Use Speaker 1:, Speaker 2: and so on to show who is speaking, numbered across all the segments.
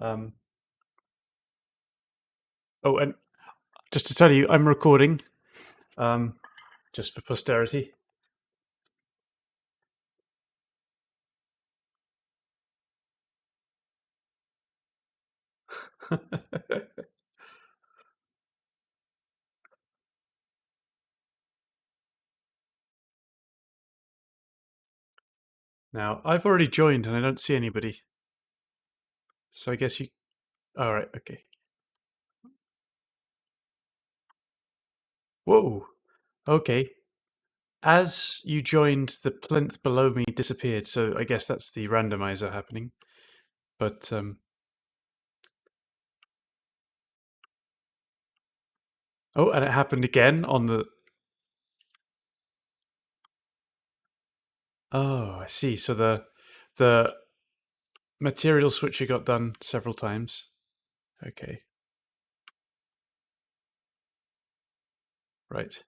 Speaker 1: Um, oh, and just to tell you, I'm recording, just for posterity. Now, I've already joined and I don't see anybody. So I guess you... All right, okay. Whoa, okay. As you joined, the plinth below me disappeared, so I guess that's the randomizer happening. But, oh, and it happened again on the... Oh, I see. So the material switcher got done several times. Okay, right.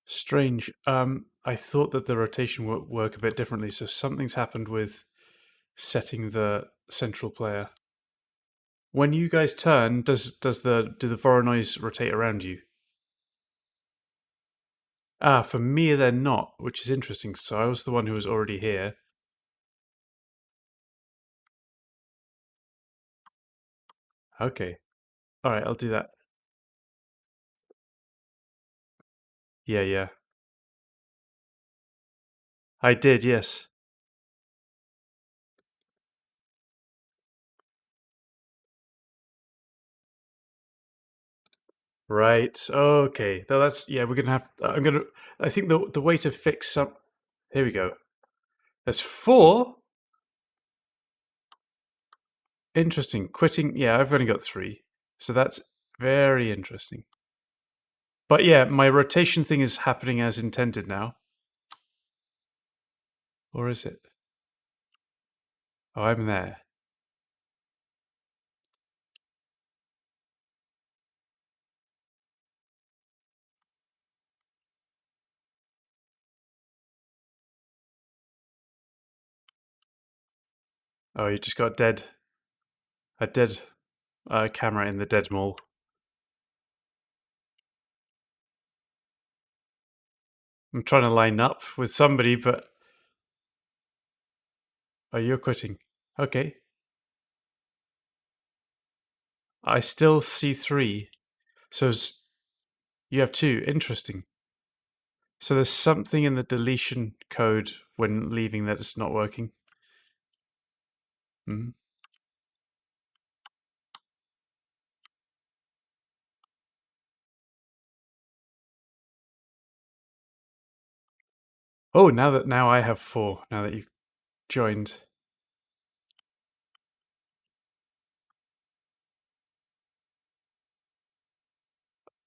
Speaker 1: Strange. I thought that the rotation would work a bit differently, so something's happened with setting the central player. When you guys turn, do the Voronois rotate around you? Ah, for me they're not, which is interesting. So I was the one who was already here. Okay. All right, I'll do that. Yeah, yeah. I did, yes. Right. Okay. Though that's yeah. We're gonna have. I'm gonna. I think the way to fix some. Here we go. There's four. Interesting. Quitting. Yeah, I've only got three, so that's very interesting. But yeah, my rotation thing is happening as intended now, or is it? Oh, I'm there. Oh, you just got a dead camera in the dead mall. I'm trying to line up with somebody, but oh, you're quitting. Okay. I still see three. So you have two. Interesting. So there's something in the deletion code when leaving that it's not working. Mm. Oh, now I have four. Now that you joined.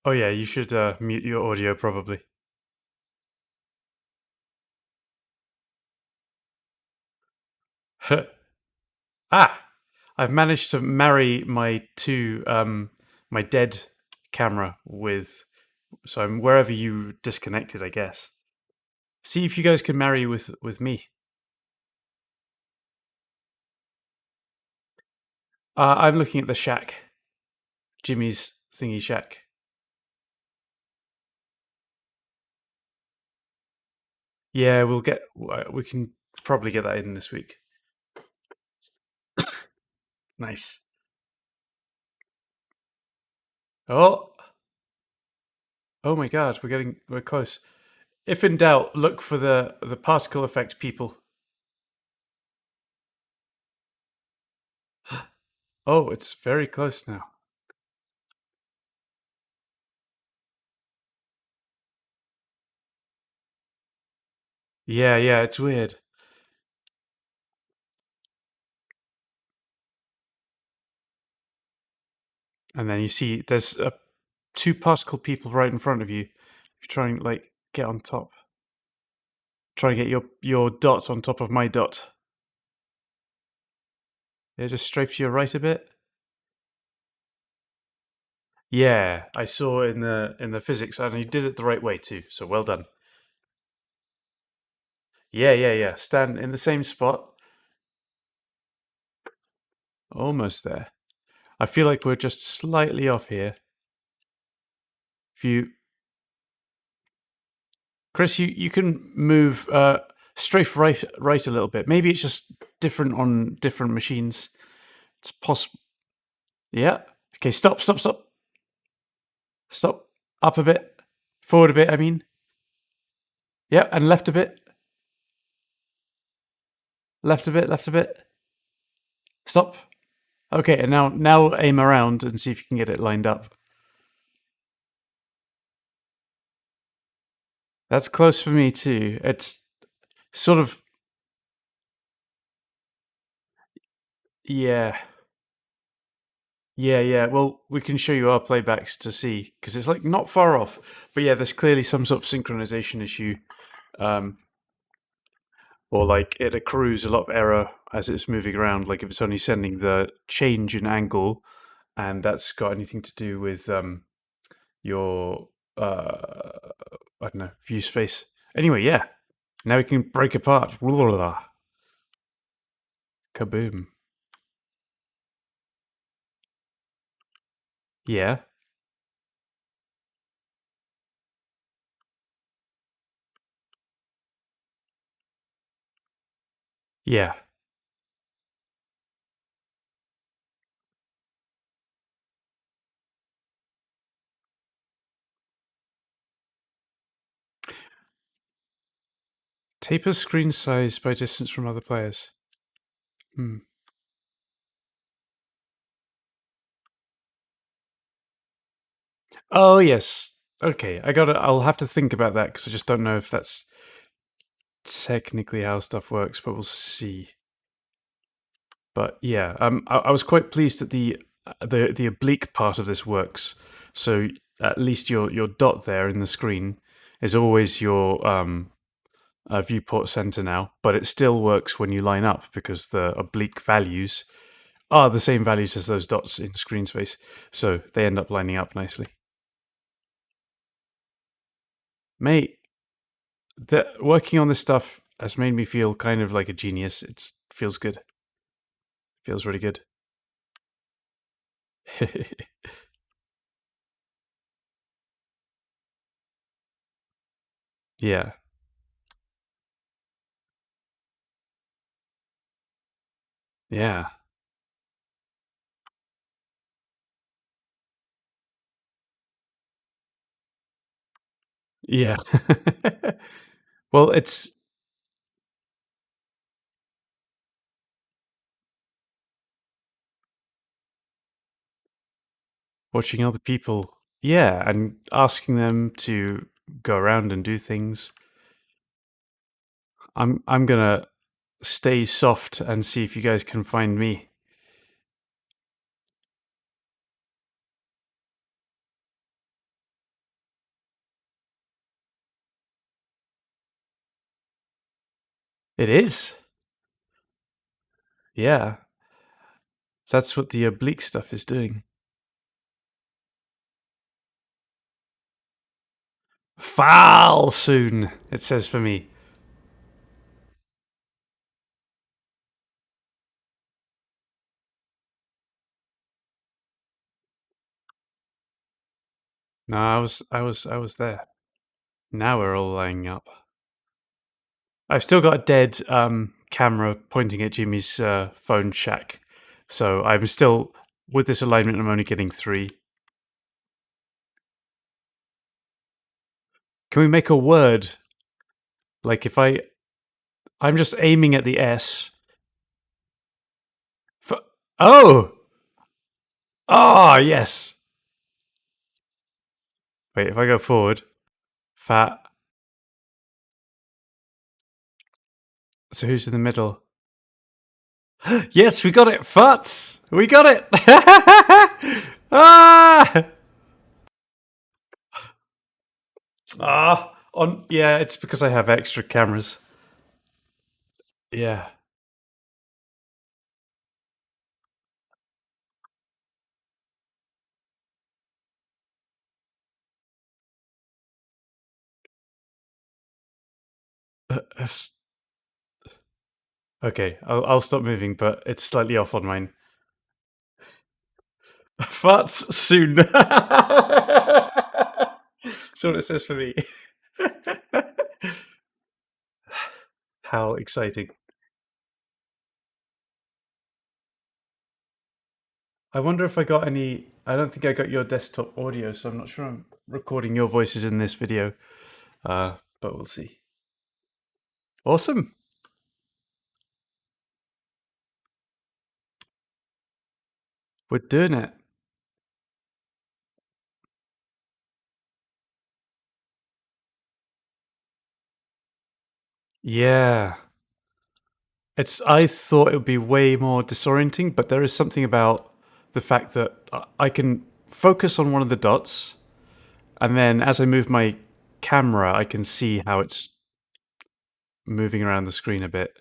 Speaker 1: Oh yeah, you should mute your audio probably. Ah, I've managed to marry my my dead camera with. So I'm wherever you disconnected, I guess. See if you guys can marry with me. I'm looking at the shack, Jimmy's thingy shack. Yeah, we can probably get that in this week. Nice. Oh, oh my God, we're close. If in doubt, look for the particle effect people. Oh, it's very close now. Yeah, yeah, it's weird. And then you see there's two particle people right in front of you. You try and like get on top. Try and get your dot on top of my dot. Yeah, just strafe to your right a bit. Yeah, I saw in the physics, and you did it the right way too. So well done. Yeah, yeah, yeah. Stand in the same spot. Almost there. I feel like we're just slightly off here. If you, Chris, you can move strafe right a little bit. Maybe it's just different on different machines. It's possible. Yeah. Okay. Stop. Stop. Stop. Stop. Up a bit. Forward a bit. I mean. Yeah. And left a bit. Left a bit. Left a bit. Stop. Okay. And now aim around and see if you can get it lined up. That's close for me too. It's sort of. Yeah. Yeah, yeah. Well, we can show you our playbacks to see because it's like not far off. But yeah, there's clearly some sort of synchronization issue, um, or like it accrues a lot of error as it's moving around. Like if it's only sending the change in angle, and that's got anything to do with your I don't know, view space. Anyway, yeah. Now we can break apart. Kaboom. Yeah, yeah. Taper screen size by distance from other players. Hmm. Oh yes. Okay, I got it. I'll have to think about that because I just don't know if that's technically how stuff works, but we'll see. But yeah, I was quite pleased that the oblique part of this works. So at least your dot there in the screen is always your viewport center now, but it still works when you line up because the oblique values are the same values as those dots in screen space, so they end up lining up nicely. Mate, working on this stuff has made me feel kind of like a genius. It feels good. Feels really good. Yeah. Yeah. Yeah. Well, it's watching other people. Yeah, and asking them to go around and do things. I'm gonna stay soft and see if you guys can find me. It is. Yeah. That's what the oblique stuff is doing. Foul soon, it says for me. No, I was there. Now we're all lining up. I've still got a dead camera pointing at Jimmy's phone shack, so I'm still with this alignment. I'm only getting 3. Can we make a word? Like if I'm just aiming at the S. For, oh, oh yes. Wait, if I go forward, fat. So who's in the middle? Yes, we got it, Futs. We got it. ah. Ah, on yeah, it's because I have extra cameras. Yeah. Okay, I'll stop moving, but it's slightly off on mine. Farts soon. That's what it says for me. How exciting. I wonder if I got any. I don't think I got your desktop audio, so I'm not sure I'm recording your voices in this video. But we'll see. Awesome. We're doing it. Yeah. I thought it would be way more disorienting, but there is something about the fact that I can focus on one of the dots, and then as I move my camera, I can see how it's moving around the screen a bit.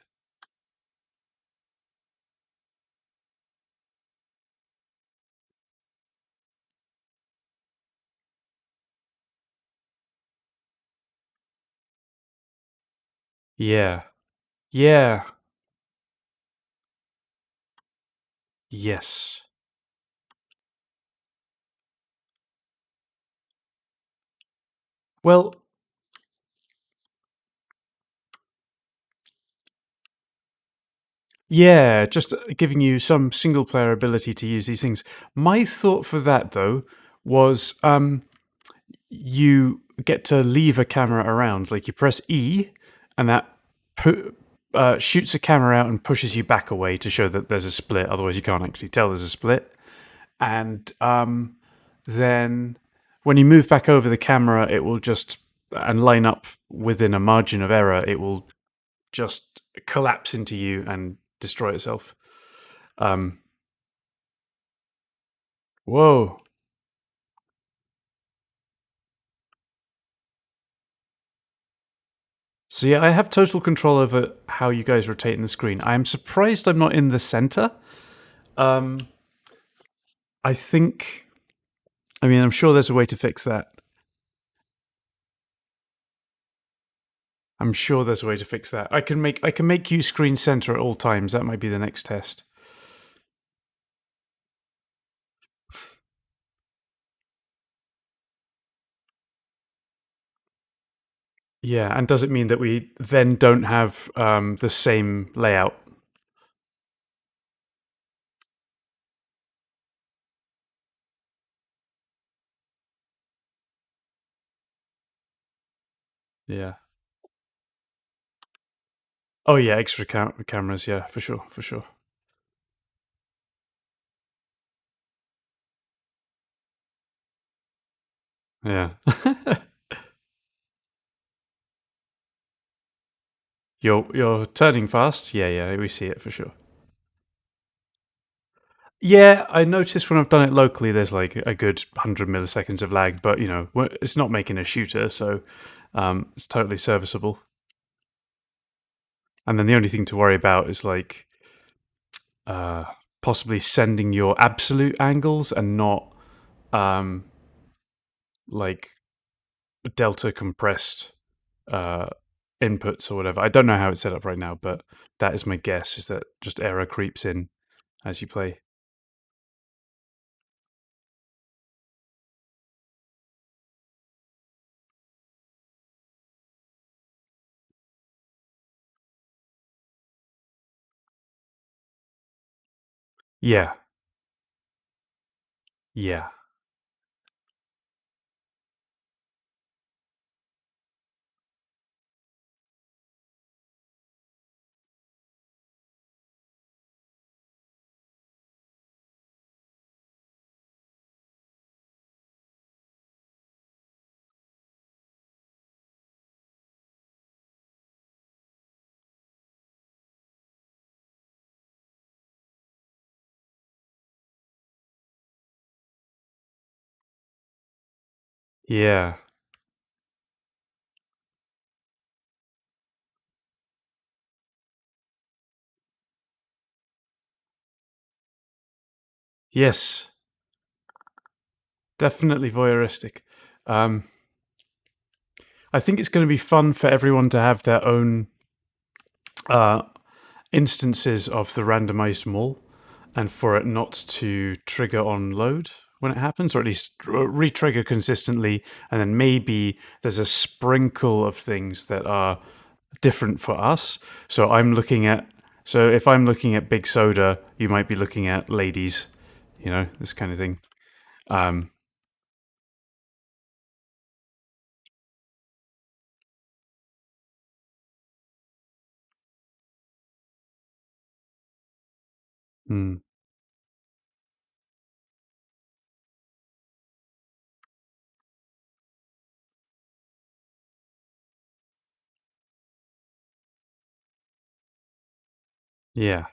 Speaker 1: Yeah. Yeah. Yes. Well, yeah, just giving you some single player ability to use these things. My thought for that, though, was you get to leave a camera around. Like you press E, and that shoots a camera out and pushes you back away to show that there's a split. Otherwise, you can't actually tell there's a split. And then when you move back over the camera, it will just and line up within a margin of error. It will just collapse into you and destroy itself. Whoa. So yeah, I have total control over how you guys rotate in the screen. I am surprised I'm not in the center. I think. I mean, I'm sure there's a way to fix that. I'm sure there's a way to fix that. I can make you screen center at all times. That might be the next test. Yeah, and does it mean that we then don't have the same layout? Yeah. Oh yeah, extra cameras. Yeah, for sure, for sure. Yeah. You're turning fast. Yeah, yeah, we see it for sure. Yeah, I noticed when I've done it locally, there's like a good 100 milliseconds of lag, but it's not making a shooter, so it's totally serviceable. And then the only thing to worry about is like uh, possibly sending your absolute angles and not like delta compressed uh, inputs or whatever. I don't know how it's set up right now, but that is my guess, is that just error creeps in as you play. Yeah, yeah, yeah. Yes, definitely voyeuristic. Um, I think it's going to be fun for everyone to have their own instances of the randomized mall, and for it not to trigger on load when it happens, or at least re-trigger consistently, and then maybe there's a sprinkle of things that are different for us. So if I'm looking at big soda, you might be looking at ladies, this kind of thing. Um, mm, yeah.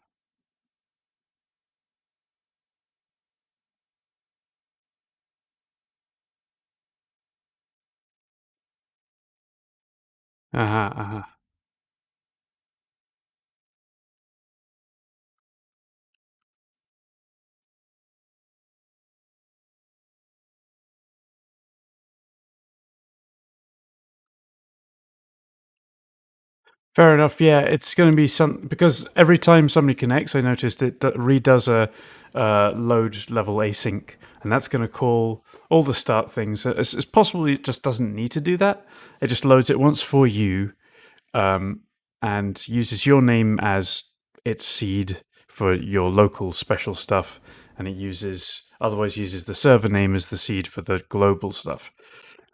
Speaker 1: Uh-huh, uh-huh. Fair enough. Yeah, it's going to be some because every time somebody connects, I noticed it redoes a load level async, and that's going to call all the start things. It's possible it just doesn't need to do that. It just loads it once for you, um, and uses your name as its seed for your local special stuff, and it otherwise uses the server name as the seed for the global stuff.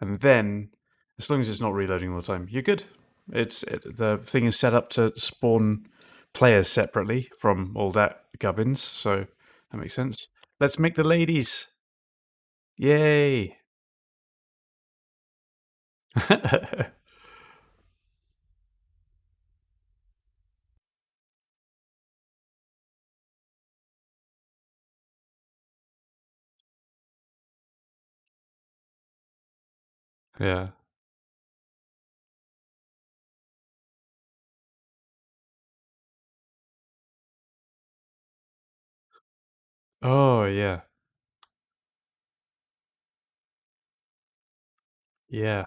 Speaker 1: And then, as long as it's not reloading all the time, you're good. The thing is set up to spawn players separately from all that gubbins, so that makes sense. Let's make the ladies. Yay! Yeah. Oh yeah. Yeah.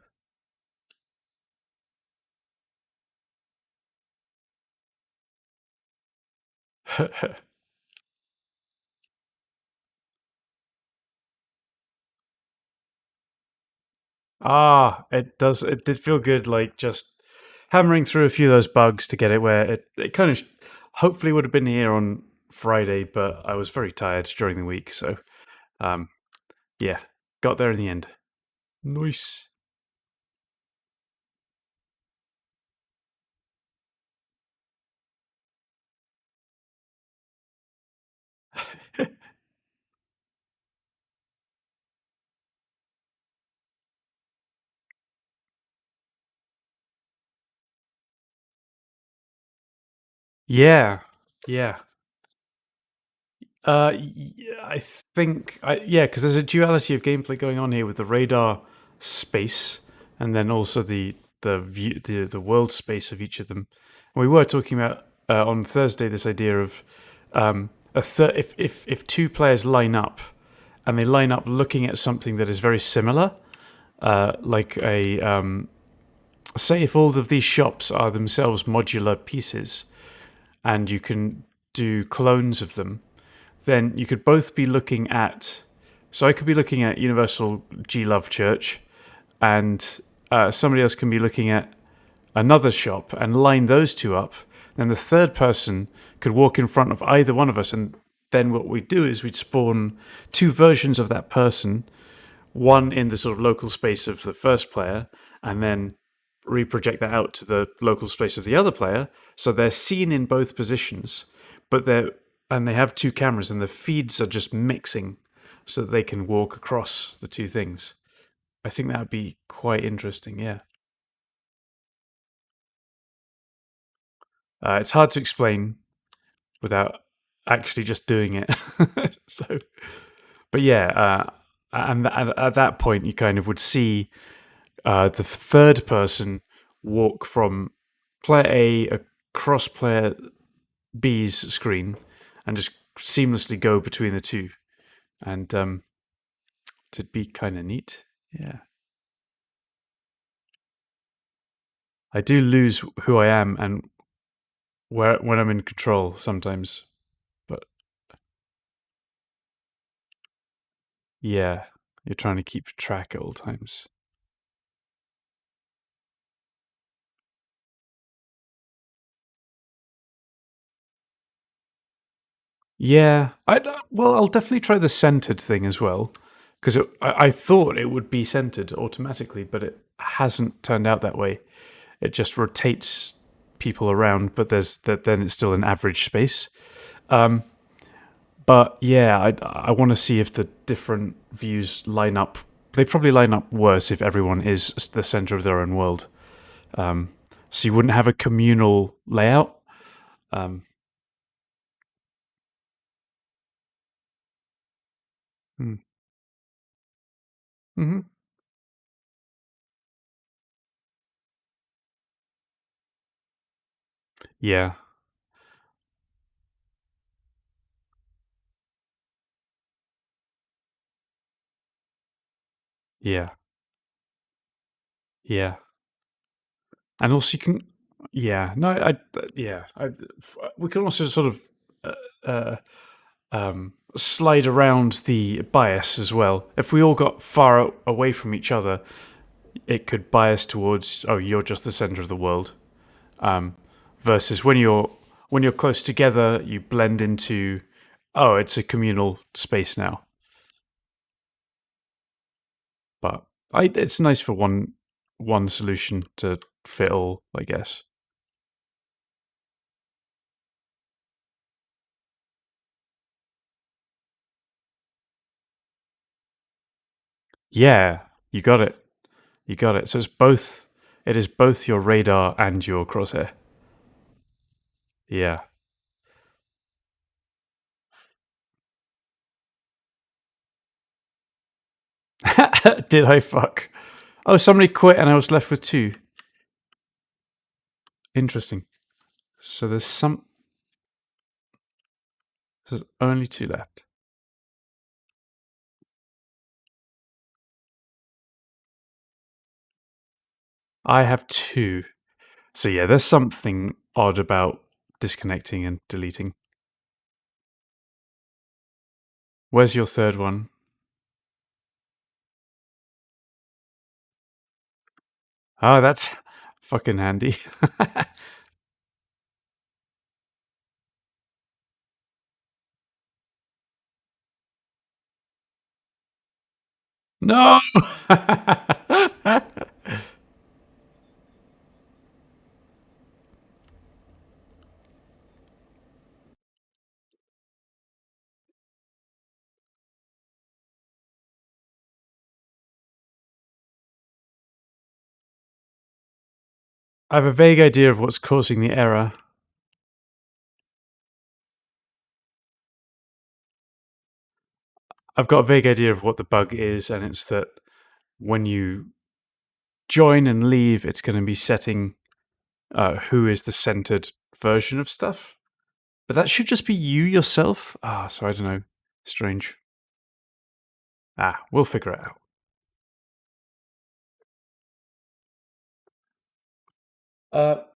Speaker 1: It does. It did feel good, like just hammering through a few of those bugs to get it where it kind of hopefully would have been here on Friday, but I was very tired during the week, so um, yeah, got there in the end. Nice. Yeah, yeah. I think yeah, because there's a duality of gameplay going on here with the radar space, and then also the view, the world space of each of them. And we were talking about on Thursday this idea of if two players line up and they line up looking at something that is very similar, like a say if all of these shops are themselves modular pieces, and you can do clones of them, then you could both be looking at. So I could be looking at Universal G Love Church, and somebody else can be looking at another shop and line those two up. Then the third person could walk in front of either one of us, and then what we'd do is we'd spawn two versions of that person, one in the sort of local space of the first player, and then reproject that out to the local space of the other player. So they're seen in both positions, but they have two cameras, and the feeds are just mixing so that they can walk across the two things. I think that would be quite interesting. Yeah, it's hard to explain without actually just doing it. So, but yeah, and at that point, you kind of would see the third person walk from player A across player B's screen and just seamlessly go between the two, and to be kind of neat. Yeah, I do lose who I am and where when I'm in control sometimes. But yeah, you're trying to keep track at all times. Yeah, well, I'll definitely try the centered thing as well because I thought it would be centered automatically, but it hasn't turned out that way. It just rotates people around, but then it's still an average space. But yeah, I want to see if the different views line up. They probably line up worse if everyone is the center of their own world. So you wouldn't have a communal layout. Um, mm, hmm Yeah, yeah, yeah. And also you can, yeah, no, yeah, we can also sort of uh, slide around the bias as well. If we all got far away from each other, it could bias towards, oh, you're just the center of the world. Versus when you're close together, you blend into, oh, it's a communal space now. But it's nice for one solution to fit all, I guess. Yeah, you got it. You got it. So it's both. It is both your radar and your crosshair. Yeah. Did I fuck? Oh, somebody quit and I was left with two. Interesting. So there's only two left. I have two. So yeah, there's something odd about disconnecting and deleting. Where's your third one? Oh, that's fucking handy. No. I have a vague idea of what's causing the error. I've got a vague idea of what the bug is, and it's that when you join and leave, it's going to be setting who is the centered version of stuff. But that should just be you yourself. So I don't know. Strange. We'll figure it out.